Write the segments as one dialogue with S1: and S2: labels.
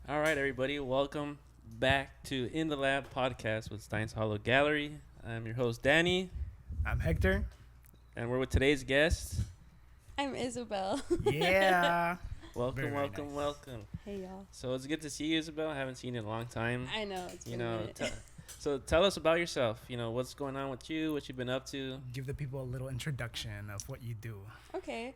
S1: All right, everybody, welcome back to In the Lab podcast with Stein's Hollow Gallery. I'm your host, Danny,
S2: I'm Hector.
S1: and we're with today's guest.
S3: I'm Isabel.
S2: Yeah.
S1: Welcome,
S2: Very
S1: welcome,
S2: nice.
S1: welcome.
S3: Hey, y'all.
S1: So it's good to see you, Isabel. I haven't seen you in a long time.
S3: I know. It's
S1: You
S3: been a
S1: know,
S3: minute.
S1: so tell us about yourself. You know, what's going on with you, what you've been up to.
S2: Give the people a little introduction of what you do.
S3: Okay.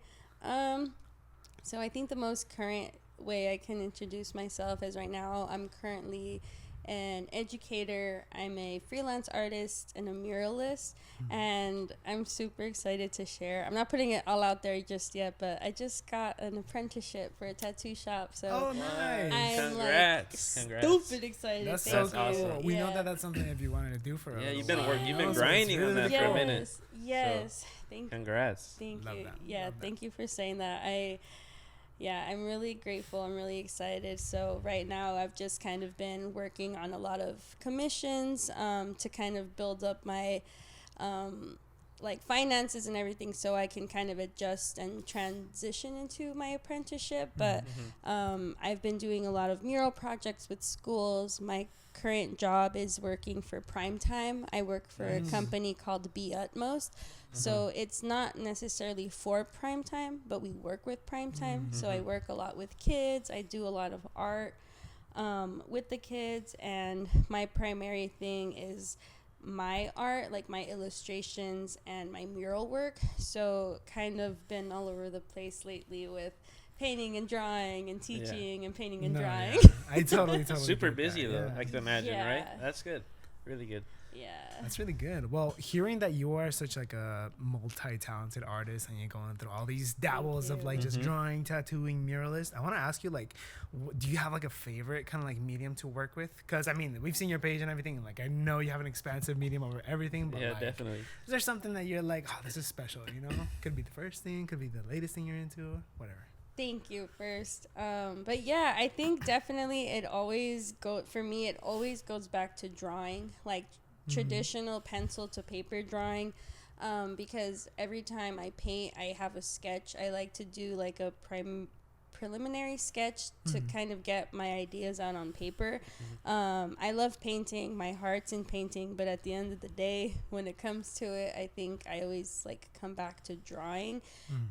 S3: So I think the most current way I can introduce myself is right now I'm currently an educator. I'm a freelance artist and a muralist, and I'm super excited to share. I'm not putting it all out there just yet, but I just got an apprenticeship for a tattoo shop. So
S2: Oh, nice.
S3: I'm
S1: Congrats.
S3: like
S1: Congrats.
S3: stupid excited.
S2: That's
S3: Thank
S2: so
S3: you.
S2: cool.
S1: awesome.
S2: We know
S3: Yeah.
S2: that that's something that you wanted to do for
S1: Yeah,
S2: a
S1: you've
S2: little
S1: been
S2: while.
S1: you've been
S2: So it's
S1: grinding on
S2: really
S1: that
S3: Yes.
S1: for a minute.
S3: Yes. Thank you.
S1: Congrats.
S3: Thank
S2: Love
S3: you.
S2: that.
S3: Yeah,
S2: Love that.
S3: thank you for saying that. I'm really grateful. I'm really excited. So right now I've just kind of been working on a lot of commissions to kind of build up my like finances and everything so I can kind of adjust and transition into my apprenticeship. But I've been doing a lot of mural projects with schools. My current job is working for Primetime. I work for a company called Be Utmost. So it's not necessarily for Primetime, but we work with Primetime. So I work a lot with kids. I do a lot of art with the kids, and my primary thing is my art, like my illustrations and my mural work. So kind of been all over the place lately with painting and drawing and teaching and painting and
S2: No,
S3: drawing.
S2: yeah. I totally
S1: Super
S2: get
S1: busy,
S2: that,
S1: though,
S2: yeah.
S1: I can imagine,
S3: Yeah.
S1: right? That's good. Really good.
S3: Yeah.
S2: That's really good. Well, hearing that you are such like a multi-talented artist and you're going through all these dabbles of
S3: you.
S2: like just
S1: Mhm.
S2: drawing, tattooing, muralist, I want to ask you like, do you have like a favorite kind of like medium to work with? Because I mean, we've seen your page and everything, and like I know you have an expansive medium over everything, but
S1: Yeah,
S2: like,
S1: definitely.
S2: is there something that you're like, oh, this is special? You know, could be the first thing, could be the latest thing you're into, whatever.
S3: Thank you first. But yeah, I think definitely it always goes back to drawing, like traditional pencil to paper drawing. Because every time I paint, I have a sketch. I like to do like a preliminary sketch to kind of get my ideas out on paper. I love painting. My heart's in painting, but at the end of the day, when it comes to it, I think I always like come back to drawing,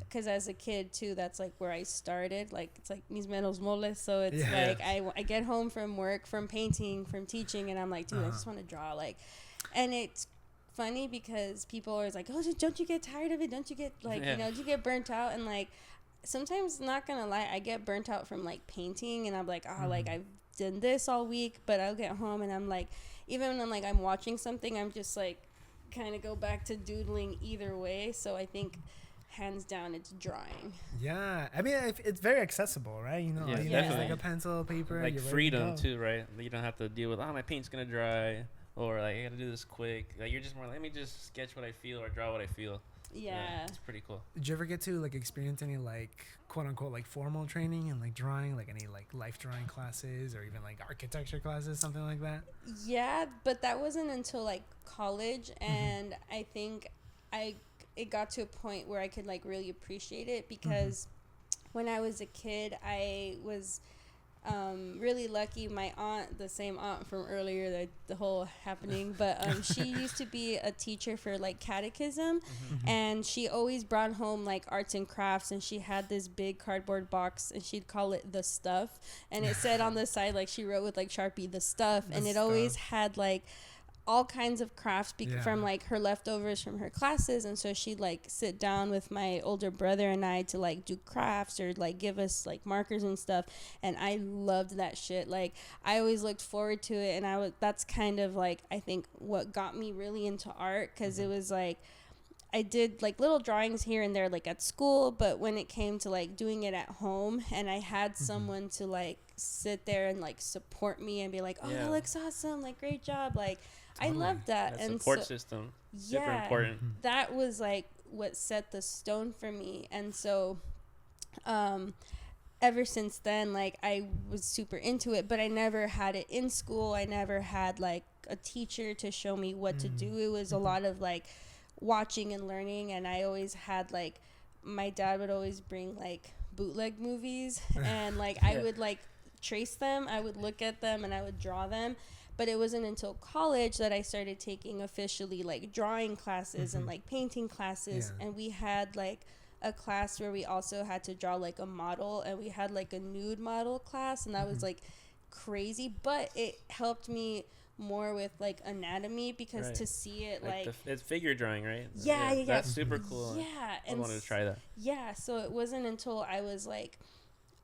S3: because as a kid too, that's like where I started. Like it's like mis menos moles. So it's
S2: Yeah.
S3: like I get home from work, from painting, from teaching, and I'm like, dude, I just want to draw. Like, and it's funny because people are always like, oh, don't you get tired of it? Don't you get like,
S1: Yeah.
S3: do you get burnt out? And like, sometimes, not gonna lie, I get burnt out from like painting, and I'm like, like I've done this all week, but I'll get home and I'm like, even when I'm like I'm watching something, I'm just like kind of go back to doodling either way. So I think hands down it's drawing.
S2: Yeah, I mean, it's very accessible, right? You know,
S1: Yeah,
S2: all you need is
S1: definitely.
S2: like a pencil, paper,
S1: Like
S2: you're ready to
S1: freedom
S2: go.
S1: too, right? You don't have to deal with, oh, my paint's gonna dry, or like I gotta do this quick. Like you're just more, let me just sketch what I feel or draw what I feel.
S3: Yeah.
S1: It's pretty cool.
S2: Did you ever get to like experience any like quote unquote like formal training and like drawing, like any like life drawing classes or even like architecture classes, something like that?
S3: Yeah, but that wasn't until like college, and I think it got to a point where I could like really appreciate it, because when I was a kid, I was really lucky. My aunt, the same aunt from earlier, the whole happening, but she used to be a teacher for like catechism, and she always brought home like arts and crafts, and she had this big cardboard box, and she'd call it the stuff, and it said on the side, like she wrote with like Sharpie, the stuff, and it always had like all kinds of crafts from like her leftovers from her classes. And so she'd like sit down with my older brother and I to like do crafts or like give us like markers and stuff, and I loved that shit. Like I always looked forward to it, and that's kind of like I think what got me really into art, because it was like I did like little drawings here and there like at school, but when it came to like doing it at home and I had someone to like sit there and like support me and be like, oh, that looks awesome, like great job, like
S2: Totally.
S3: I loved that.
S1: That
S3: And
S1: support system, super important.
S3: that was like what set the stone for me. And so ever since then, like I was super into it, but I never had it in school. I never had like a teacher to show me what to do. It was a lot of like watching and learning, and I always had like my dad would always bring like bootleg movies and like I would like trace them. I would look at them and I would draw them. But it wasn't until college that I started taking officially like drawing classes and like painting classes. And we had like a class where we also had to draw like a model, and we had like a nude model class, and that was like crazy. But it helped me more with like anatomy, because to see it like
S1: it's figure drawing, right?
S3: Yeah.
S1: That's super cool.
S3: Yeah.
S1: I wanted to try that.
S3: Yeah. So it wasn't until I was like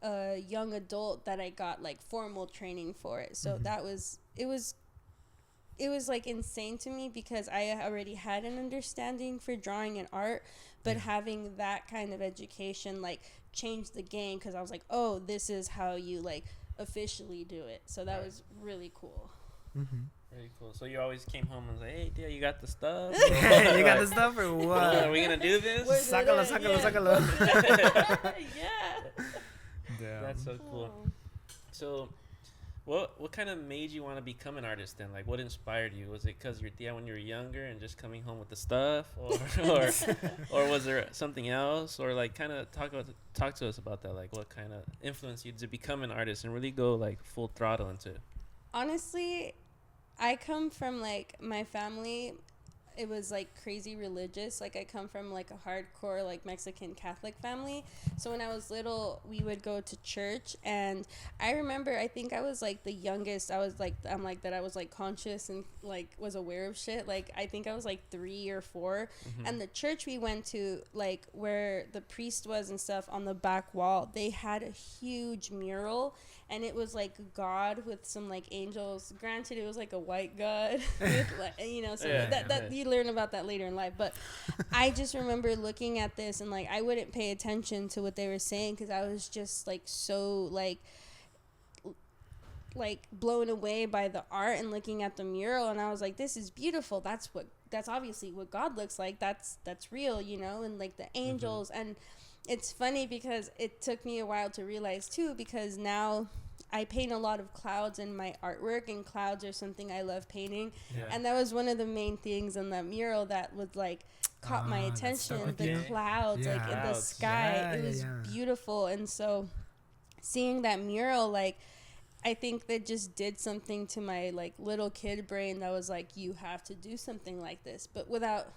S3: a young adult that I got like formal training for it. So that was it was like insane to me, because I already had an understanding for drawing and art, but having that kind of education like changed the game, because I was like, oh, this is how you like officially do it. So that was really cool.
S1: Very cool. So you always came home and was like, hey, dear, you got the stuff?
S2: You got the stuff or what?
S1: Are we going to do this?
S2: Sácalo.
S3: Yeah.
S2: Damn.
S1: That's so cool. So what kind of made you want to become an artist then? Like, what inspired you? Was it because your tia when you were younger and just coming home with the stuff? Or was there something else? Or like kind of talk to us about that. Like what kind of influenced you to become an artist and really go like full throttle into it?
S3: Honestly, I come from like my family, it was like crazy religious. Like I come from like a hardcore like Mexican Catholic family. So when I was little, we would go to church, and I remember, I think I was like the youngest. I was like, I was like conscious and like was aware of shit. Like I think I was like 3 or 4, and the church we went to, like where the priest was and stuff, on the back wall, they had a huge mural, and it was like God with some like angels. Granted, it was like a white God, with, like, you know, so that you learn about that later in life. But I just remember looking at this, and like I wouldn't pay attention to what they were saying, because I was just like so like blown away by the art and looking at the mural, and I was like, this is beautiful. That's obviously what God looks like. That's real, you know, and like the angels. And it's funny because it took me a while to realize too, because now I paint a lot of clouds in my artwork, and clouds are something I love painting. And that was one of the main things in that mural that was like caught my attention. The clouds, like in the sky, it was beautiful. And so seeing that mural, like I think that just did something to my like little kid brain that was like, you have to do something like this, but without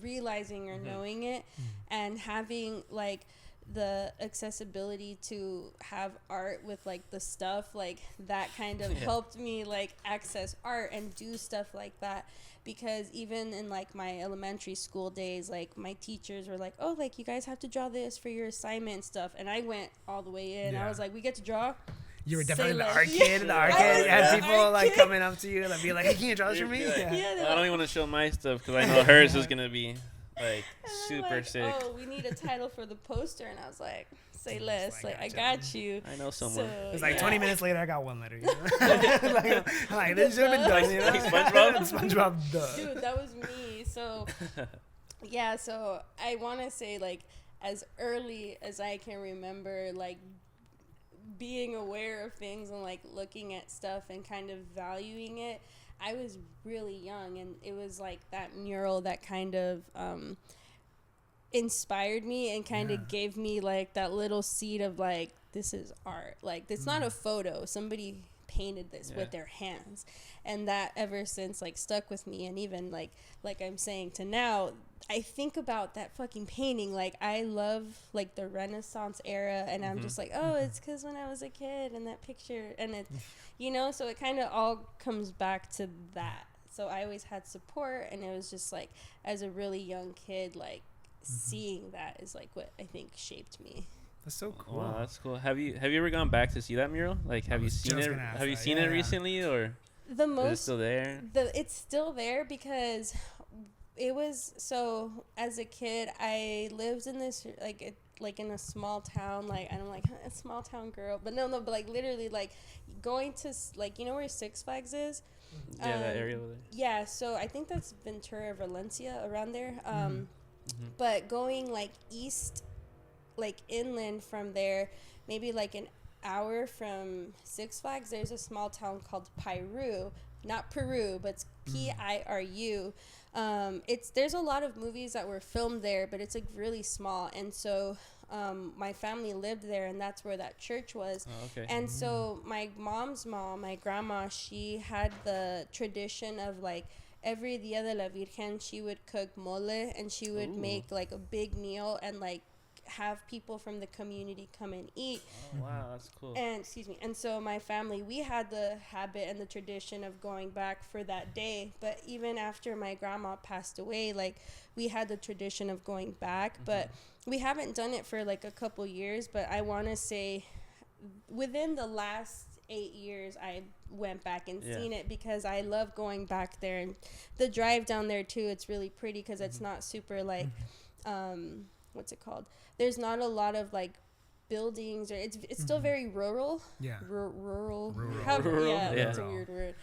S3: realizing or knowing it. And having like the accessibility to have art with like the stuff like that kind of helped me like access art and do stuff like that. Because even in like my elementary school days, like my teachers were like, oh, like you guys have to draw this for your assignment and stuff, and I went all the way in. I was like, we get to draw.
S2: You were definitely the art kid. The art kid. You had people like coming up to you and be like, hey, can you draw this for me?
S1: Like, I don't even want to show my stuff because I know hers is gonna be like super
S3: like,
S1: sick.
S3: Oh, we need a title for the poster, and I was like, say less. Like I got you.
S1: I know someone.
S3: So,
S2: it's like 20 minutes later, I got one letter. You know? like this should have been done. You know?
S1: Like SpongeBob.
S2: SpongeBob. Duh.
S3: Dude, that was me. So yeah. So I want to say like as early as I can remember, like being aware of things and like looking at stuff and kind of valuing it. I was really young, and it was like that mural that kind of inspired me and kind of gave me like that little seed of like, this is art. Like it's not a photo. Somebody painted this with their hands, and that ever since like stuck with me. And even like I'm saying to now, I think about that fucking painting. Like I love like the Renaissance era, and I'm just like, oh, it's because when I was a kid and that picture, and it, you know, so it kind of all comes back to that. So I always had support, and it was just like as a really young kid, like seeing that is like what I think shaped me.
S2: That's so cool.
S1: Wow, that's cool. Have you ever gone back to see that mural? Like, have you seen it? Have you seen it recently, or
S3: the most?
S1: Is it still there?
S3: It's still there because it was, so as a kid I lived in this like in a small town, like I'm like a small town girl, but no, but like literally like going to like, you know where Six Flags is?
S1: Yeah, that area over there.
S3: Yeah, so I think that's Ventura, Valencia, around there. But going like east, like inland from there, maybe like an hour from Six Flags, there's a small town called Piru, not Peru, but it's Piru. There's a lot of movies that were filmed there, but it's like really small. And so my family lived there, and that's where that church was.
S1: Oh, okay.
S3: And so my mom's mom, my grandma, she had the tradition of like every Dia de la Virgen, she would cook mole, and she would make like a big meal and like have people from the community come and eat.
S1: Oh, wow, that's cool.
S3: And and so my family, we had the habit and the tradition of going back for that day. But even after my grandma passed away, like we had the tradition of going back, but we haven't done it for like a couple years. But I want to say within the last 8 years I went back and seen it, because I love going back there, and the drive down there too, it's really pretty because it's not super like what's it called, there's not a lot of like buildings, or it's still very rural. Rural. Yeah, that's a weird word.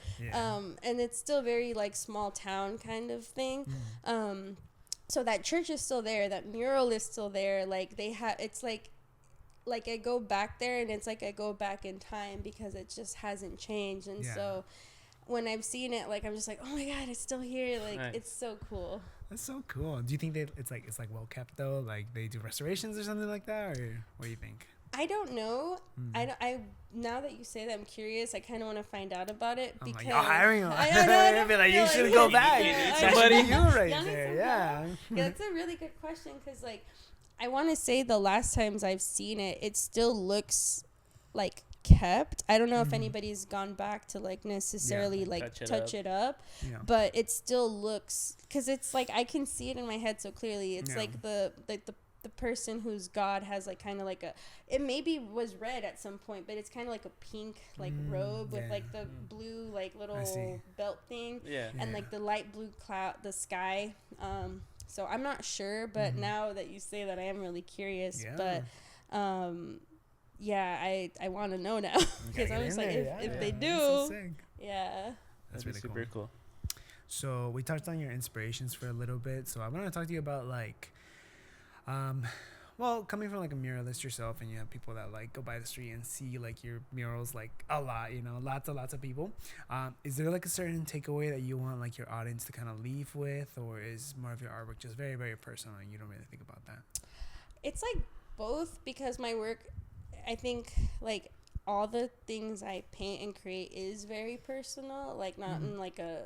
S3: And it's still very like small town kind of thing. So that church is still there, that mural is still there, like they have, it's like I go back there and it's like I go back in time because it just hasn't changed. And so when I've seen it, like I'm just like, oh my god, it's still here. Like it's so cool.
S2: That's so cool. Do you think that it's like well kept though? Like they do restorations or something like that, or what do you think?
S3: I don't know. I now that you say that, I'm curious. I kind of want to find out about it, because
S2: you're hiring them.
S3: I know.
S2: Be like, you should go back.
S1: Somebody,
S2: you right there. Yeah.
S3: That's a really good question, because like I want to say the last times I've seen it, it still looks like kept. I don't know if anybody's gone back to like necessarily like touch it up. But it still looks, because it's like I can see it in my head so clearly. It's like the person whose god has like kind of like a, it maybe was red at some point, but it's kind of like a pink like robe with like the blue like little belt thing, and like the light blue cloud, the sky. So I'm not sure, but now that you say that, I am really curious. But I want to know now, because I'm just like, if they do,
S2: so
S1: that's really super cool.
S2: So we touched on your inspirations for a little bit, so I want to talk to you about like well, coming from like a muralist yourself, and you have people that like go by the street and see like your murals like a lot, you know, lots of people, is there like a certain takeaway that you want like your audience to kind of leave with, or is more of your artwork just very, very personal and you don't really think about that?
S3: It's like both, because my work, I think like all the things I paint and create is very personal, like not in like a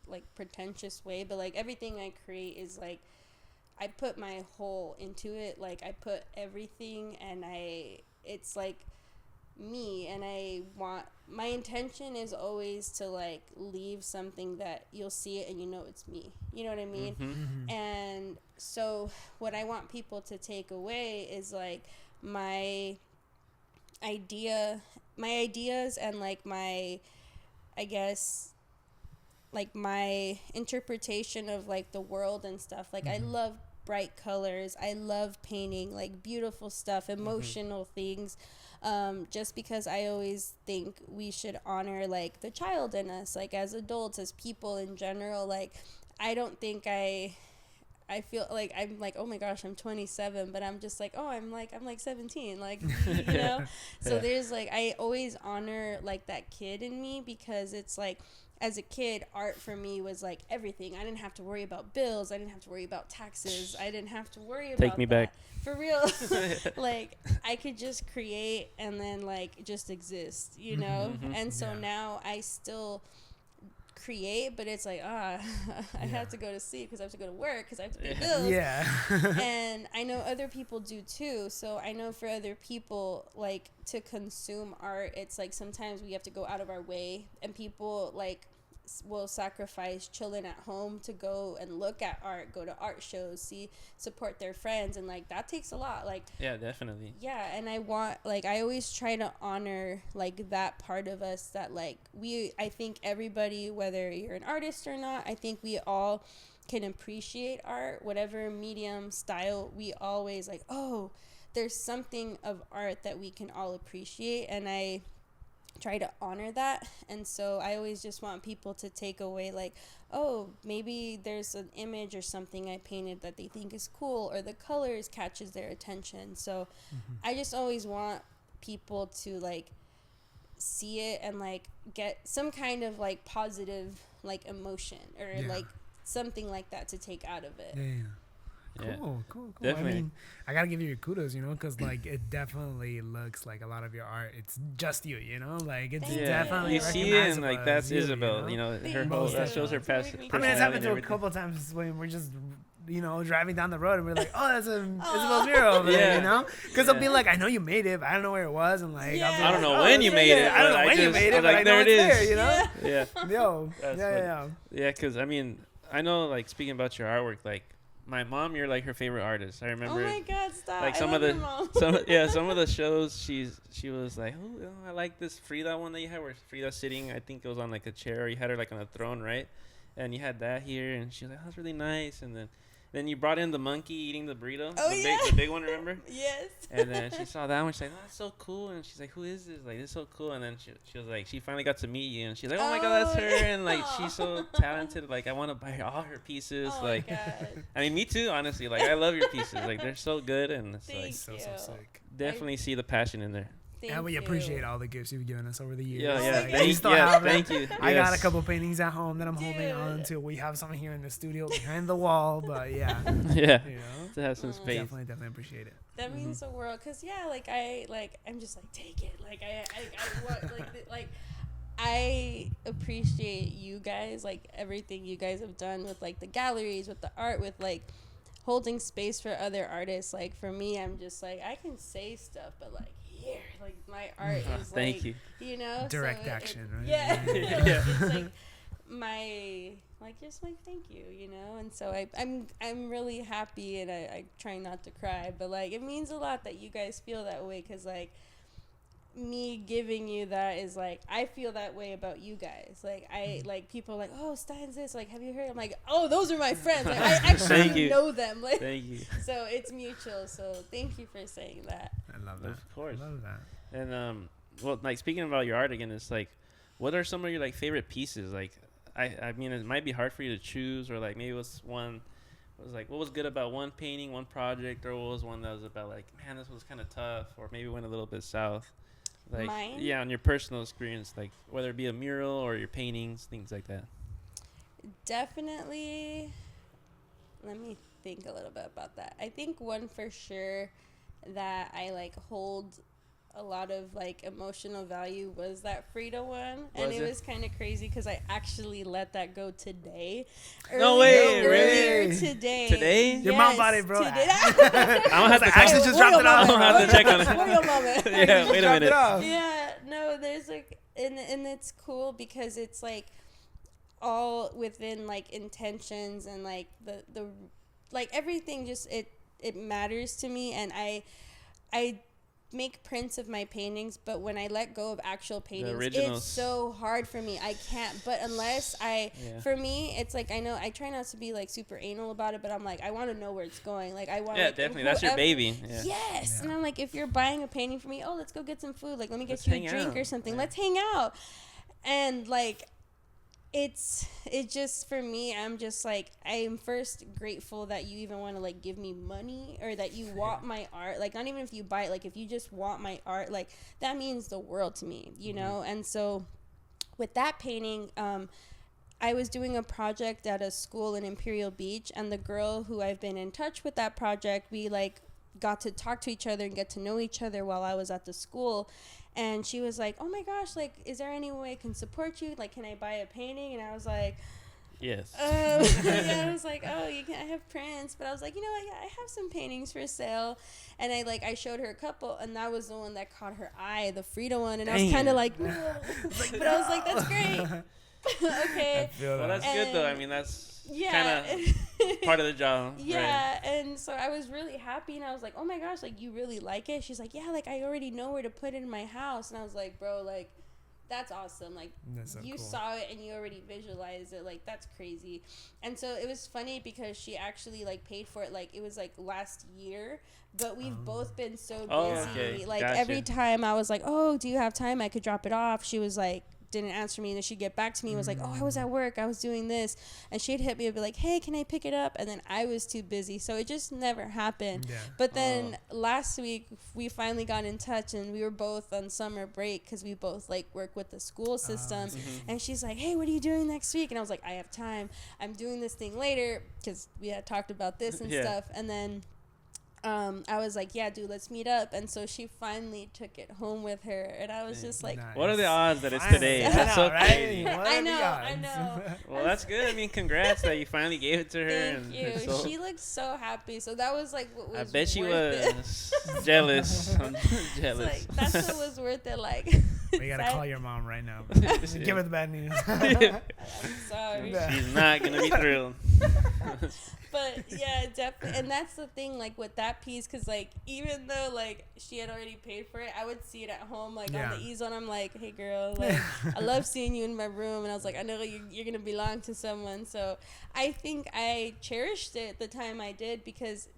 S3: like pretentious way, but like everything I create is like I put my whole into it. Like I put everything, and it's like me, and my intention is always to like leave something that you'll see it and you know it's me. You know what I mean? And so what I want people to take away is like my ideas and like my, I guess, like my interpretation of like the world and stuff. Like I love bright colors. I love painting like beautiful stuff, emotional things. Just because I always think we should honor like the child in us, like as adults, as people in general. Like I don't think I feel like I'm like, oh my gosh, I'm 27, but I'm just like, oh, I'm like 17, like, you know. So there's like, I always honor like that kid in me, because it's like, as a kid, art for me was like everything. I didn't have to worry about bills. I didn't have to worry about taxes. I didn't have to worry about
S1: Take me back.
S3: For real. Like I could just create and then like just exist, you know? And so now I still create, but it's like, I have to go to sleep because I have to go to work because I have to pay bills. And I know other people do too. So I know for other people, like to consume art, it's like sometimes we have to go out of our way, and people like will sacrifice chilling at home to go and look at art, go to art shows, support their friends, and like that takes a lot. Like
S1: definitely.
S3: And I want, like, I always try to honor like that part of us that like I think everybody, whether you're an artist or not, I think we all can appreciate art, whatever medium, style. We always like, oh, there's something of art that we can all appreciate, and I try to honor that. And so I always just want people to take away like, oh, maybe there's an image or something I painted that they think is cool, or the colors catches their attention. So I just always want people to like see it and like get some kind of like positive like emotion or like something like that to take out of it.
S1: Yeah.
S2: Cool.
S1: Definitely.
S2: I mean, I gotta give you your kudos, you know, because like it definitely looks like a lot of your art. It's just you, you know, like it's
S3: Thank
S2: definitely
S1: You see it and
S2: recognizable
S1: like
S2: as
S1: that's
S2: you,
S1: Isabel.
S2: you know?
S1: Her
S3: Thank
S1: whole
S2: you.
S1: that shows her
S3: It's
S1: past
S3: really
S2: I mean, it's happened
S1: personality
S2: to a
S1: and everything.
S2: couple times when we're just, you know, driving down the road and we're like, oh, that's Isabel's mural over there,
S1: Yeah.
S2: you know? Because they'll be
S1: Yeah.
S2: like, I know you made it, but I don't know where it was, and like, I'll be
S3: Yeah.
S2: like,
S1: I don't know
S2: oh,
S1: when
S2: it's
S1: you
S2: right
S1: made
S2: there.
S1: it,
S2: I don't
S1: but
S2: know
S1: I
S2: when you
S1: just-
S2: made it,
S1: I'm
S2: but
S1: like,
S2: I know
S1: there it
S2: it's there,
S1: is.
S2: you know?
S1: Yeah.
S2: Yo,
S1: That's
S2: yeah.
S1: funny. Yeah, because I mean, I know like speaking about your artwork, like my mom, you're like her favorite artist. I
S3: Oh
S1: remember
S3: my God, stop!
S1: like
S3: I
S1: some
S3: love
S1: of
S3: your
S1: the
S3: mom.
S1: some of the shows she was like, oh, I like this Frida one that you had where Frida's sitting. I think it was on like a chair. Or you had her like on a throne, right? And you had that here, and she was like, oh, that's really nice. And then you brought in the monkey eating the burrito.
S3: Oh,
S1: the
S3: yeah.
S1: the big one, remember?
S3: Yes.
S1: And then she saw that one. She's like, "Oh, that's so cool." And she's like, "Who is this? Like, this is so cool." And then she was like, she finally got to meet you, and she's like, "Oh my God, that's
S3: Oh,
S1: her!" And like,
S3: yeah.
S1: she's so talented. Like, I want to buy her all her pieces.
S3: Oh
S1: like,
S3: my God.
S1: I mean, me too. Honestly, like, I love your pieces. Like, they're so good, and it's like
S3: Thank
S2: So
S3: you.
S2: sick.
S1: definitely see the passion in there.
S3: Thank
S2: And we
S3: you.
S2: appreciate all the gifts you've given us over the years.
S1: Yeah,
S3: Oh
S1: yeah,
S3: my
S2: Like,
S3: God.
S2: we still
S1: yeah.
S2: have it.
S1: Thank you.
S2: I got a
S1: Yes.
S2: couple paintings at home that I'm holding on
S3: Dude.
S2: to. We have some here in the studio behind the wall, but yeah,
S1: Yeah,
S2: you know,
S1: to have some
S3: Mm.
S1: space.
S2: definitely appreciate it.
S3: That means the world, cause yeah, I'm just like take it, I want like I appreciate you guys, like everything you guys have done with like the galleries, with the art, with like holding space for other artists. Like for me, I'm just like I can say stuff, but like here, like my art is
S1: Thank
S3: like
S1: you.
S3: know
S2: Direct
S3: so
S2: action, right?
S3: Yeah,
S1: Yeah.
S3: like, it's like my like just like thank you, you know. And so I'm really happy, and I try not to cry, but like it means a lot that you guys feel that way, because like me giving you that is like I feel that way about you guys. Like I like people are like, oh, Stein's this, like have you heard? I'm like, oh, those are my friends, like I
S1: Thank
S3: actually
S1: you.
S3: know them, like
S1: Thank you.
S3: so it's mutual. So thank you for saying that.
S2: I love that.
S1: Of course.
S2: I love that.
S1: And well, like speaking about your art again, it's like, what are some of your like favorite pieces? Like, I mean, it might be hard for you to choose, or like maybe what's one was like what was good about one painting, one project, or what was one that was about like, man, this was kind of tough, or maybe went a little bit south. Like,
S3: Mine?
S1: yeah, on your personal experience, like whether it be a mural or your paintings, things like that.
S3: Definitely. Let me think a little bit about that. I think one for sure that I like hold a lot of like emotional value was that Frida one, and
S1: Was
S3: it
S1: it?
S3: was kind of crazy because I actually let that go today.
S1: No way,
S3: earlier
S2: really?
S3: today.
S1: Today?
S2: Your mom bought it, bro.
S3: Today.
S1: I don't have to
S2: I
S1: check.
S2: actually just dropped it off.
S1: I don't have to check on it.
S3: Wait a moment.
S1: Yeah, wait a
S2: Dropped it
S1: minute.
S2: off.
S3: Yeah, no, there's like, and it's cool because it's like all within like intentions, and like the like everything just it matters to me, and I make prints of my paintings, but when I let go of actual paintings,
S1: originals.
S3: it's so hard for me. I can't, but unless
S1: Yeah.
S3: for me, it's like I know I try not to be like super anal about it, but I'm like I want to know where it's going. Like I want.
S1: Yeah,
S3: like,
S1: definitely. That's your
S3: whoever-
S1: baby. Yeah.
S3: Yes,
S2: Yeah.
S3: and I'm like, if you're buying a painting for me, oh, let's go get some food. Like, let me get
S1: Let's
S3: you
S1: hang
S3: a drink
S1: out.
S3: or something.
S1: Yeah.
S3: Let's hang out. And like, it just for me, I'm just like, I am first grateful that you even want to like give me money, or that you want my art. Like, not even if you buy it, like if you just want my art, like that means the world to me, you know. And so, with that painting, I was doing a project at a school in Imperial Beach, and the girl who I've been in touch with that project, we like got to talk to each other and get to know each other while I was at the school. And she was like, oh my gosh, like, is there any way I can support you? Like, can I buy a painting? And I was like,
S1: Yes.
S3: yeah, I was like, oh, you can. I have prints, but I was like, you know what? I have some paintings for sale, and I showed her a couple, and that was the one that caught her eye, the Frida one, and I was
S1: Dang.
S3: kind of like, no. But I was like, that's great. Okay.
S2: I feel
S1: Well,
S2: that.
S1: that's good though. I
S3: And-
S1: mean, that's
S3: Yeah.
S1: kind of part of the job.
S3: Yeah, and so I was really happy, and I was like, oh my gosh, like, you really like it? She's like, yeah, like, I already know where to put it in my house. And I was like, bro, like, that's awesome. Like,
S2: That's so
S3: you
S2: cool.
S3: saw it and you already visualized it. Like, that's crazy. And so it was funny because she actually like paid for it. Like, it was like last year, but we've both been so busy.
S1: Oh, okay.
S3: Like
S1: Gotcha.
S3: every time I was like, oh, do you have time? I could drop it off. She was like, didn't answer me, and then she'd get back to me and was like, oh, I was at work, I was doing this, and she'd hit me and be like, hey, can I pick it up? And then I was too busy, so it just never happened. But then last week we finally got in touch, and we were both on summer break because we both like work with the school system. And she's like, hey, what are you doing next week? And I was like, I have time, I'm doing this thing later, because we had talked about this and stuff. And then I was like, yeah, dude, let's meet up. And so she finally took it home with her, and I was just like,
S1: what are the odds that it's today? That's so crazy.
S3: I know.
S1: Well, that's good. I mean, congrats that you finally gave it to her.
S3: Thank you. So, she looked so happy. So that was like what was
S1: I bet she
S3: was
S1: jealous. I'm jealous.
S3: Like, that's what was worth it. Like,
S2: we gotta call your mom right now. Give her the bad news.
S3: I'm sorry.
S1: She's not gonna be thrilled.
S3: But yeah, definitely. And that's the thing, like with that piece, because like even though like she had already paid for it, I would see it at home, like on the easel, and I'm like, hey girl, like I love seeing you in my room. And I was like, I know you're gonna belong to someone. So I think I cherished it the time I did, because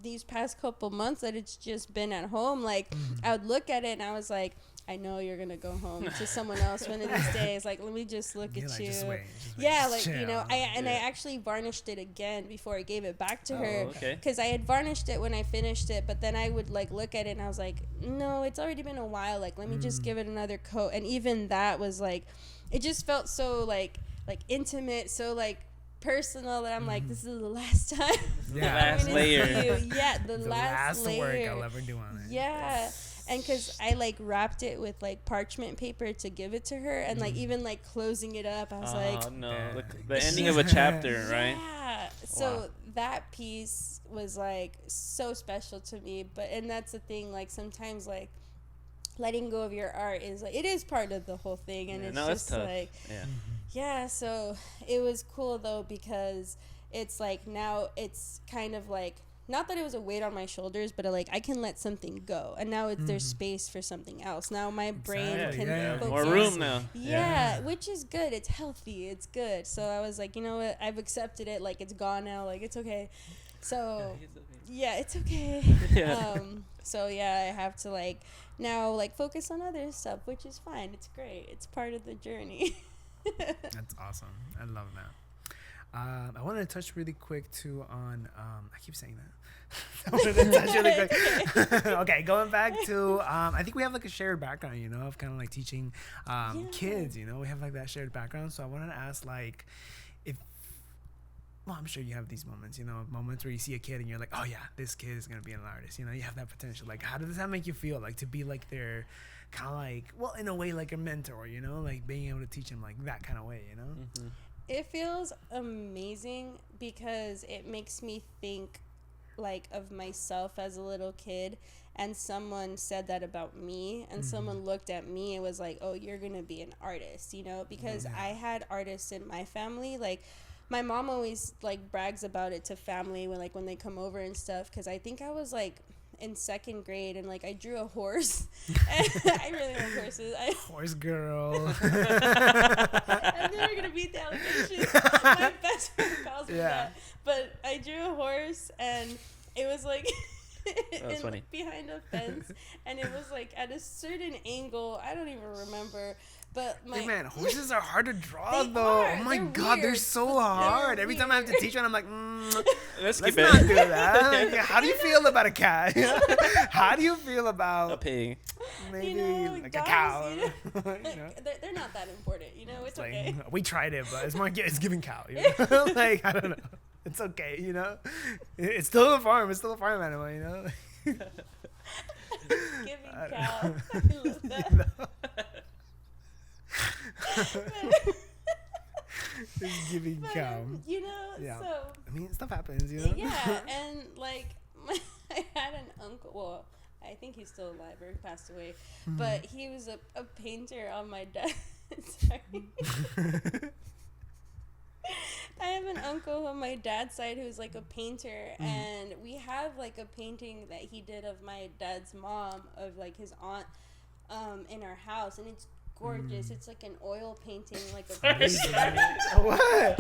S3: these past couple months that it's just been at home, like I would look at it and I was like, I know you're gonna go home to someone else one of these days. Like, let me just look at you.
S2: Just wait,
S3: yeah, like
S2: chill.
S3: you know, I actually varnished it again before I gave it back to her,
S1: okay.
S3: because I had varnished it when I finished it, but then I would like look at it and I was like, no, it's already been a while. Like, let me just give it another coat. And even that was like, it just felt so like intimate, so like personal, that I'm like, this is the last time.
S1: The last layer.
S3: Yeah, the last layer.
S2: work I'll ever do on it.
S3: Yeah. And because I like wrapped it with like parchment paper to give it to her, and like even like closing it up, I was like,
S1: oh no, the ending of a chapter, right?
S3: Yeah. So that piece was like so special to me. But and that's the thing, like sometimes like letting go of your art is like, it is part of the whole thing, and it's just like yeah. So it was cool though, because it's like now it's kind of like, not that it was a weight on my shoulders, but like I can let something go, and now there's space for something else. Now my brain can focus.
S1: More room now.
S3: Yeah, which is good. It's healthy. It's good. So I was like, you know what? I've accepted it. Like, it's gone now. Like, it's okay. So yeah, it's okay. So yeah, I have to like now like focus on other stuff, which is fine. It's great. It's part of the journey.
S2: That's awesome. I love that. I wanted to touch really quick too on I keep saying that. I wanted to touch really quick. Okay, going back to I think we have like a shared background, you know, of kind of like teaching kids, you know, we have like that shared background. So I wanted to ask, like, well, I'm sure you have these moments, you know, moments where you see a kid and you're like, oh yeah, this kid is gonna be an artist, you know, you have that potential. Like, how does that make you feel, like to be like their kind of like, well, in a way like a mentor, you know, like being able to teach them like that kind of way, you know?
S3: It feels amazing, because it makes me think like of myself as a little kid, and someone said that about me, and someone looked at me and was like, oh, you're gonna be an artist, you know, because I had artists in my family. Like, my mom always like brags about it to family when they come over and stuff, because I think I was like in second grade, and like I drew a horse. I really love horses.
S2: Horse girl.
S3: I'm never gonna beat the allegations. My best friend calls me that. But I drew a horse, and it was like
S1: funny.
S3: behind a fence, and it was like at a certain angle. I don't even remember. But
S2: hey man, horses are hard to draw though. Oh my god, they're so hard. Every time I have to teach one, I'm like, let's not do that. How do you feel about a cat? How do you feel about
S1: a pig?
S2: Maybe like
S3: dogs,
S2: a cow.
S3: You know? They're not that important, you know. It's okay.
S2: Like, we tried it, but it's giving cow. You know? Like, I don't know. It's okay, you know. It's still a farm. It's still a farm animal, you know.
S3: Giving cow. I love that. You know?
S2: It's giving cow.
S3: You know, so
S2: I mean, stuff happens, you know.
S3: Yeah, and like I had an uncle. Well, I think he's still alive or passed away, but he was a painter on my dad. Sorry. I have an uncle on my dad's side who's like a painter, and we have like a painting that he did of my dad's mom, of like his aunt, in our house, and it's gorgeous. It's like an oil painting, like a
S2: What?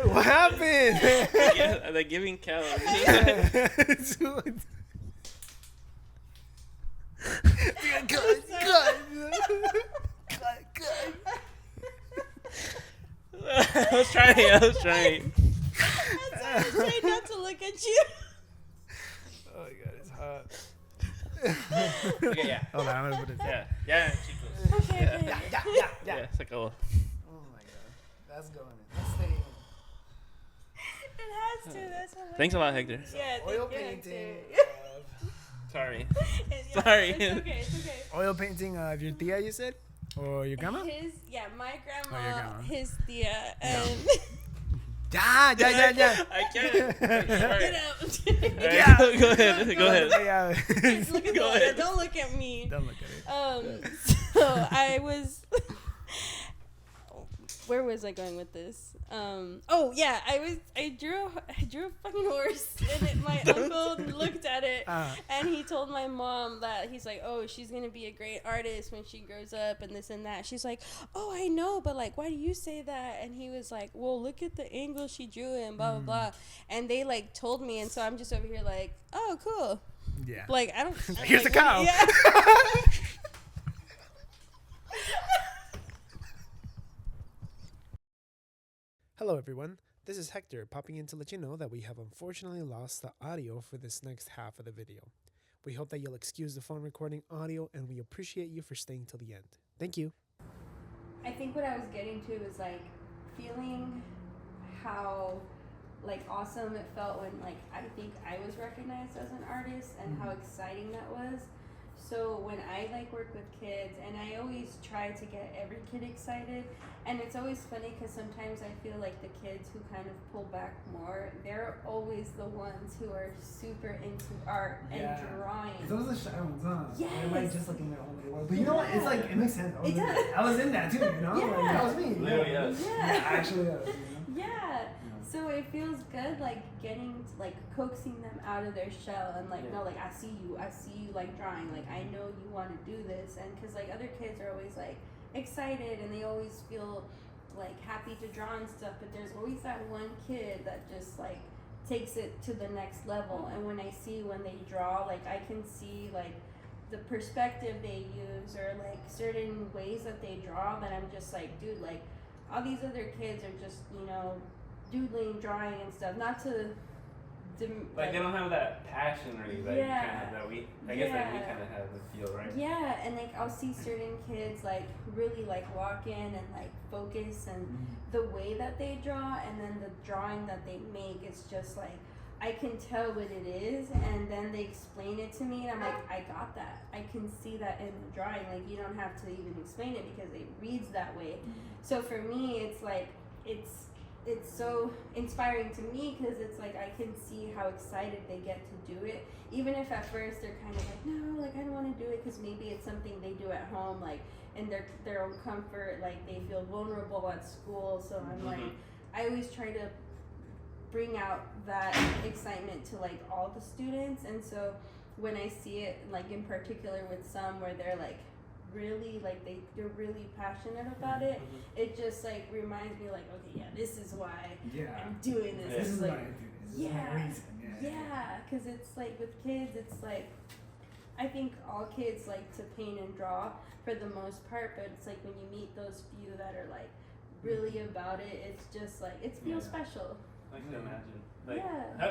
S2: What happened?
S1: They're giving cow.
S2: Cut.
S1: I was trying.
S3: I was trying not to look at you.
S2: Oh my god, it's hot.
S1: Okay, yeah.
S2: Hold on, I'm gonna put it.
S1: Yeah, chicos.
S3: Okay,
S1: Yeah.
S3: okay.
S1: Yeah, it's like, oh.
S2: Oh my god, that's going in. That's staying in.
S3: It has to. That's how.
S1: Thanks a lot, Hector.
S3: Yeah,
S2: Oil
S3: thank you,
S2: painting.
S3: Hector.
S1: Sorry.
S3: Yeah,
S1: Sorry.
S3: It's okay. It's okay.
S2: Oil painting of your tia, you said, or your grandma?
S3: My
S2: your
S3: grandma,
S2: grandma.
S3: his tia, and
S2: Yeah.
S1: I can't. Sorry.
S3: get out.
S2: Yeah.
S1: Go ahead. Go ahead.
S2: Yeah.
S3: Look at
S1: Go
S3: that.
S1: ahead.
S3: Don't look at me.
S2: Don't look at it.
S3: So I was. Where was I going with this? I drew a fucking horse, and my uncle looked at it, and he told my mom that he's like, oh, she's gonna be a great artist when she grows up, and this and that. She's like, oh, I know, but like, why do you say that? And he was like, well, look at the angle she drew in, blah blah blah. And they like told me, and so I'm just over here like, oh, cool.
S2: Yeah.
S3: Like I don't.
S2: Here's the cow.
S3: Yeah.
S2: Hello everyone, this is Hector popping in to let you know that we have unfortunately lost the audio for this next half of the video. We hope that you'll excuse the phone recording audio, and we appreciate you for staying till the end. Thank you.
S3: I think what I was getting to was like feeling how like awesome it felt when like I think I was recognized as an artist, and how exciting that was. So when I like work with kids, and I always try to get every kid excited, and it's always funny because sometimes I feel like the kids who kind of pull back more, they're always the ones who are super into art and drawing.
S2: It's always the shy ones, huh?
S3: Yes.
S2: Everybody just looking at all the world. But you know what? It's like, it makes sense. I was in that too, you know?
S3: Yeah.
S2: Like, that was me.
S1: Literally, yes.
S3: Yeah.
S2: Actually, that was, you know?
S3: Yeah. So it feels good, like getting, like coaxing them out of their shell, and like, no, like I see you like drawing, like I know you want to do this, and because like other kids are always like excited, and they always feel like happy to draw and stuff, but there's always that one kid that just like takes it to the next level. And when they draw, like I can see like the perspective they use, or like certain ways that they draw, that I'm just like, dude, like all these other kids are just, you know, doodling, drawing and stuff, not to
S1: like they don't have that passion really that kind of that we I guess that we kind of have the feel, right?
S3: Yeah, and like I'll see certain kids like really like lock in and like focus, and the way that they draw, and then the drawing that they make is just like I can tell what it is, and then they explain it to me, and I'm like, I got that. I can see that in the drawing. Like you don't have to even explain it because it reads that way. So for me, it's like it's so inspiring to me, because it's like I can see how excited they get to do it, even if at first they're kind of like, no, like I don't want to do it, because maybe it's something they do at home, like in their own comfort, like they feel vulnerable at school. So I'm like, I always try to bring out that excitement to like all the students. And so when I see it, like in particular with some where they're like really like they're really passionate about it, it just like reminds me like, okay, yeah, this is why I'm doing this.
S2: This is
S3: like,
S2: why I do this. This is my reason.
S3: Because it's like with kids, it's like I think all kids like to paint and draw for the most part, but it's like when you meet those few that are like really about it, it's just like it feels special.
S1: I can imagine. Like,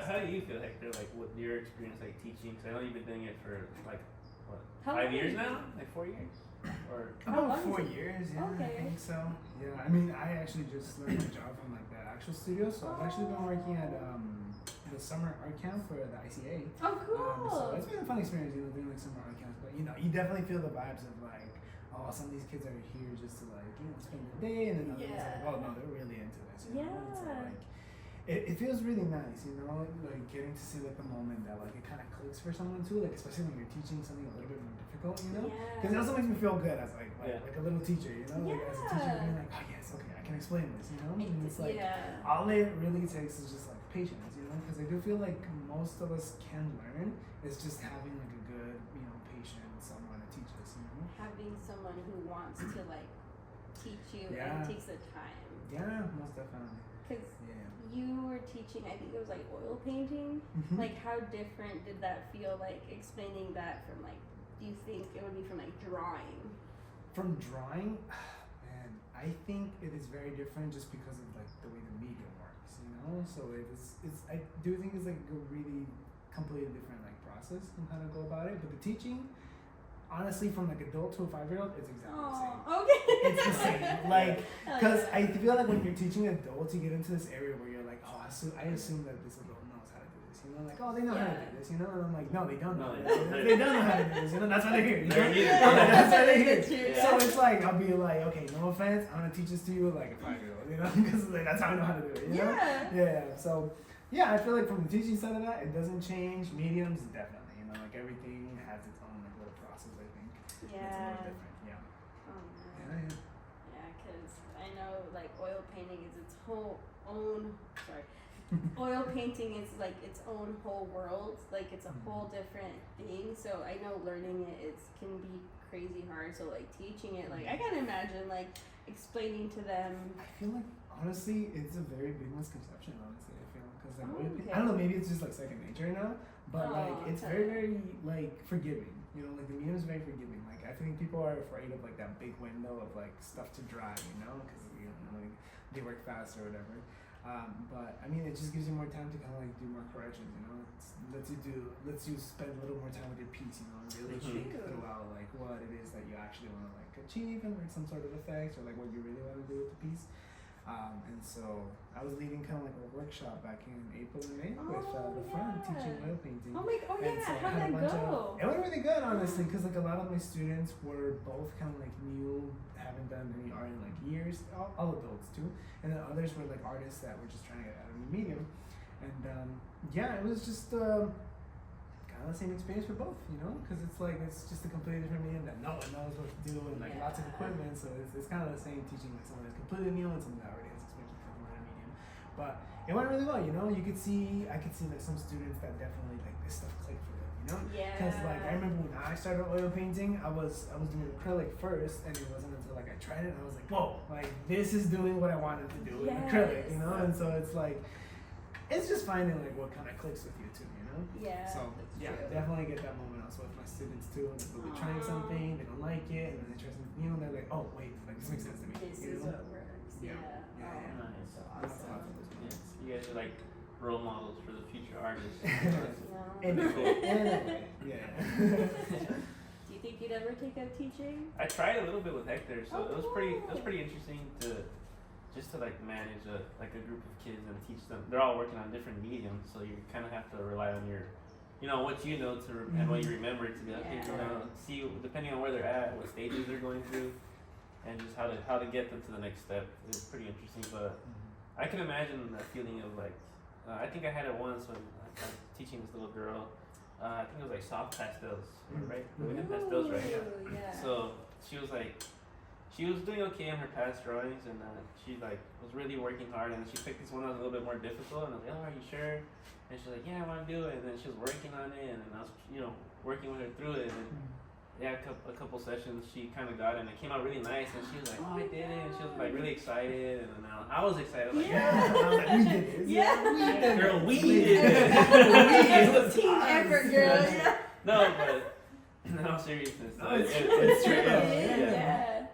S1: how do you feel, Hector? Like, what your experience like teaching? Because I know you've been doing it for like what, 5 years now? Like 4 years? Or
S2: about 4 years,
S3: Okay.
S2: I think so. Yeah, I mean, I actually just learned my job from like the actual studio, so I've actually been working at the summer art camp for the ICA.
S3: Oh, cool.
S2: So it's been a fun experience, you know, doing like summer art camps. But you know, you definitely feel the vibes of like, oh, some of these kids are here just to like, you know, spend the day, and then others are like, oh no, they're really into this. You know? So, like, it feels really nice, you know, like getting to see like the moment that like it kind of clicks for someone too, like especially when you're teaching something a little bit more difficult, you know, because it also makes me feel good as like a little teacher, you know, like as a teacher being like, oh yes, okay, I can explain this, you know, and it's like all it really takes is just like patience, you know, because I do feel like most of us can learn. It's just having like a good, you know, patient someone to teach us, you know,
S3: having someone who wants to like teach you and takes the time.
S2: Yeah, most definitely.
S3: Because you were teaching, I think it was like oil painting. Like, how different did that feel, like explaining that from like, do you think it would be from like drawing?
S2: From drawing, man, I think it is very different just because of like the way the medium works, you know. So it's I do think it's like a really completely different like process on how to go about it. But the teaching, honestly, from like adult to a 5-year-old, it's exactly the same.
S3: Okay.
S2: It's the same. Like, because I feel like when you're teaching adults, you get into this area where you're like, oh, I assume that this adult knows how to do this. You know, like, oh, they know how to do this. You know, and I'm like, no, they don't know. They don't know how to do this. You know, that's why they're here. You know? That's why they're here. So it's like, I'll be like, okay, no offense, I'm gonna teach this to you like a 5-year-old. You know, because like, that's how I know how to do it. You know? Yeah. So yeah, I feel like from the teaching side of that, it doesn't change. Mediums, definitely. You know, like everything has its own like little process. I think.
S3: Yeah.
S2: It's a little different. Yeah.
S3: Oh
S2: Yeah.
S3: man. Yeah, because I know like oil painting is its whole own. Sorry. Oil painting is like its own whole world. Like it's a whole different thing. So I know learning it can be crazy hard. So like teaching it, like I can imagine like explaining to them.
S2: I feel like honestly, it's a very big misconception. Honestly, I feel because like oil
S3: okay.
S2: I don't know, maybe it's just like second nature now, but like it's
S3: okay.
S2: very like forgiving. You know, like the medium is very forgiving. Like I think people are afraid of like that big window of like stuff to dry. You know, because you know like they work fast or whatever. But I mean, it just gives you more time to kind of like do more corrections. You know, lets you spend a little more time with your piece. You know, and really think throughout like what it is that you actually want to like achieve and like some sort of effect or like what you really want to do with the piece. And so I was leading kind of like a workshop back in April and May with the friend teaching oil painting.
S3: Oh my,
S2: and so
S3: how'd that go?
S2: It went really good, honestly, because like a lot of my students were both kind of like new, haven't done any art in like years, all adults too, and then others were like artists that were just trying to get out of the medium. And yeah, it was just kind of the same experience for both, you know, because it's just a completely different medium that no one knows what to do and like lots of equipment, so it's kind of the same teaching like someone that's completely new and someone that already has experience with another medium. But it went really well, you know. I could see like some students that definitely like this stuff clicked for them, you know. Because like I remember when I started oil painting, I was doing acrylic first, and it wasn't until like I tried it and I was like, whoa, like this is doing what I wanted to do with acrylic, you know. And so it's like it's just finding like what kind of clicks with you too, you know.
S3: Yeah.
S2: So yeah, definitely get that moment also with my students too. Like they'll be trying something, they don't like it, and then they try something new, and they're like, oh wait, like this makes sense to me.
S3: This is what works. Yeah.
S1: Nice.
S3: So awesome.
S1: Yes. You guys are like role models for the future artists.
S2: And yeah.
S3: Do you think you'd ever take up teaching?
S1: I tried a little bit with Hector, so it was pretty interesting to like manage a group of kids and teach them. They're all working on different mediums, so you kind of have to rely on your, you know, what you know and what you remember to be like, okay, you know, see depending on where they're at, what stages they're going through, and just how to get them to the next step. It's pretty interesting, but I can imagine that feeling of like, I think I had it once when I was teaching this little girl. I think it was like soft pastels, right? We did pastels, right?
S3: Yeah.
S1: So she was like, she was doing okay in her past drawings, and she like was really working hard, and she picked this one that was a little bit more difficult, and I was like, oh, are you sure? And she's like, yeah, I want to do it, and then she was working on it, and then I was, you know, working with her through it, and yeah, a couple sessions she kind of got it, and it came out really nice, and she was like, oh, I did it, and she was like really excited, and then I was excited, like,
S2: I was like, we did this.
S1: Girl, we did it.
S3: It was team effort, girl. Yeah.
S1: No, but in all seriousness,
S2: it's true.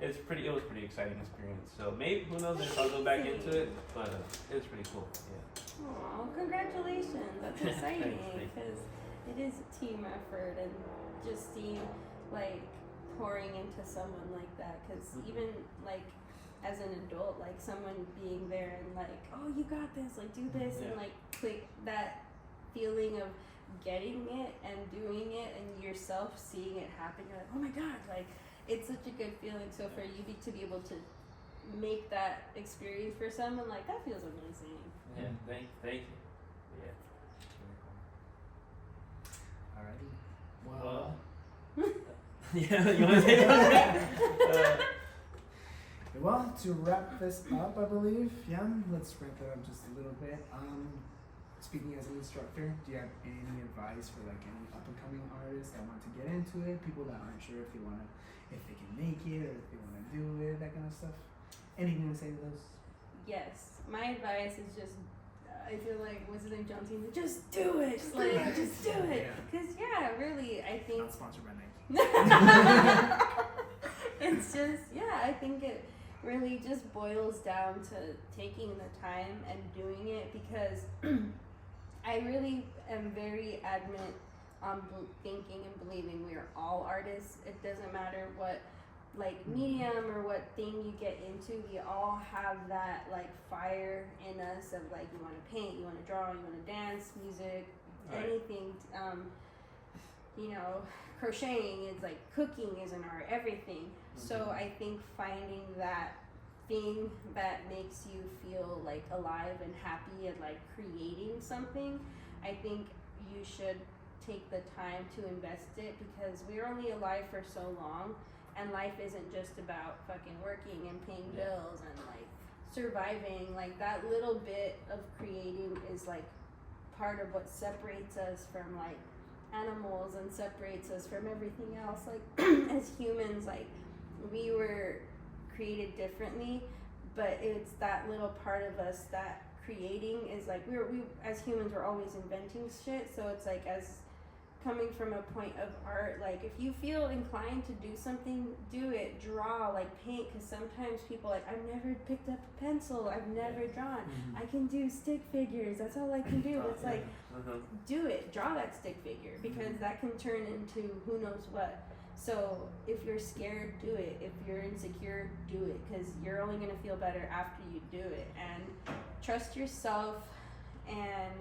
S1: It was pretty exciting experience. So maybe, who knows if I'll go back into it, but it was pretty cool. Yeah.
S3: Oh, congratulations! That's exciting because it is a team effort, and just seeing like pouring into someone like that. Because even like as an adult, like someone being there and like, oh, you got this, like do this, and like click that feeling of getting it and doing it and yourself seeing it happen, you're like, oh my god, like it's such a good feeling. So for you to be able to make that experience for someone, like that feels amazing.
S1: Yeah, thank you. Yeah.
S2: Alrighty. Well,
S1: yeah, you want to say that?
S2: well, to wrap this up, I believe, let's wrap it up just a little bit. Speaking as an instructor, do you have any advice for like any up and coming artists that want to get into it? People that aren't sure if they can make it or if they want to do it, that kind of stuff. Anything to say to those?
S3: Yes, my advice is just, I feel like, what's his name, John Cena? Just do it, like just do it. Cause really, I think.
S2: Not sponsored by Nike.
S3: It's just, I think really just boils down to taking the time and doing it, because I really am very adamant on thinking and believing we are all artists. It doesn't matter what like medium or what thing you get into, we all have that like fire in us of like, you want to paint, you want to draw, you want to dance, music, anything. You know, crocheting is like, cooking is an art, everything. So I think finding that thing that makes you feel like alive and happy and like creating something, I think you should take the time to invest it, because we're only alive for so long, and life isn't just about fucking working and paying bills and like surviving. Like that little bit of creating is like part of what separates us from like animals and separates us from everything else. Like as humans, like we were created differently, but it's that little part of us that creating is like, we as humans, we're always inventing shit. So it's like, as coming from a point of art, like if you feel inclined to do something, do it. Draw, like paint, because sometimes people like, I've never picked up a pencil, I've never drawn, I can do stick figures, that's all I can do. It's like, do it, draw that stick figure, because that can turn into who knows what. So if you're scared, do it. If you're insecure, do it, because you're only going to feel better after you do it. And trust yourself and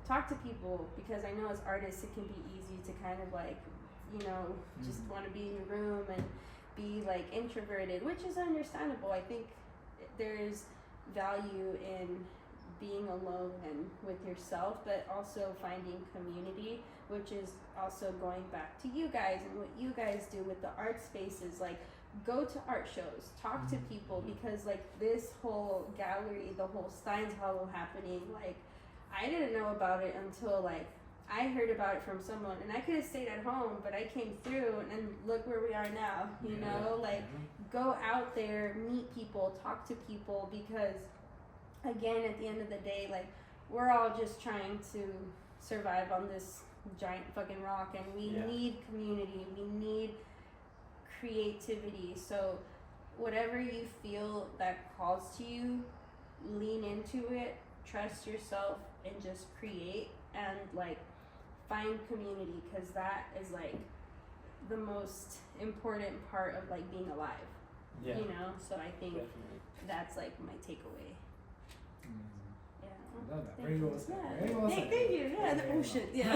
S3: talk to people, because I know as artists it can be easy to kind of like, you know, just want to be in your room and be like introverted, which is understandable. I think there's value in being alone and with yourself, but also finding community, which is also going back to you guys and what you guys do with the art spaces. Like, go to art shows, talk to people, because like this whole gallery, the whole Stein's Hollow happening, like I didn't know about it until like I heard about it from someone, and I could have stayed at home, but I came through, and look where we are now, you know. Like, go out there, meet people, talk to people, because again, at the end of the day, like, we're all just trying to survive on this giant fucking rock, and we need community, we need creativity. So whatever you feel that calls to you, lean into it, trust yourself, and just create, and like find community, because that is like the most important part of like being alive, you know. So I think that's like my takeaway.
S2: I love that. Very well said. Very well said.
S3: Thank you. Yeah, the ocean. Yeah.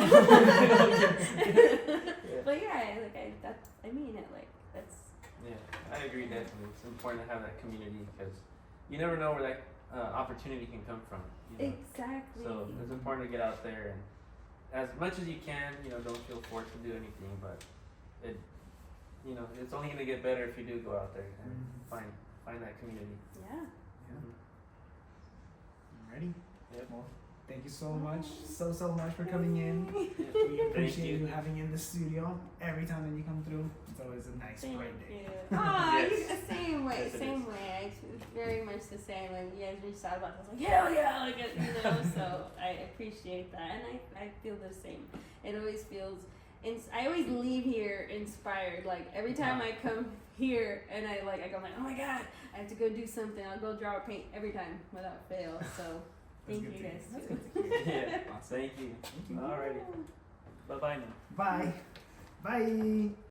S3: But yeah, like I mean it. Like that's.
S1: Yeah, I agree definitely. It's important to have that community, because you never know where that opportunity can come from. You know?
S3: Exactly.
S1: So it's important to get out there, and as much as you can, you know, don't feel forced to do anything, but it, you know, it's only gonna get better if you do go out there and find that community.
S3: Yeah.
S2: Ready?
S1: Yep.
S2: Well, thank you so much for coming in. We appreciate you having you in the studio. Every time that you come through, it's always a nice bright day.
S3: Same way. It's very much the same. Like, you guys reached out about this, like, hell yeah, like, you know. So I appreciate that, and I feel the same. It always feels. I always leave here inspired. Like, every time I come here and I go like, oh my god, I have to go do something. I'll go draw or paint every time without fail. So thank you guys.
S2: That's good to hear.
S1: Yeah. Thank you. Alrighty. Bye bye now.
S2: Bye. Bye.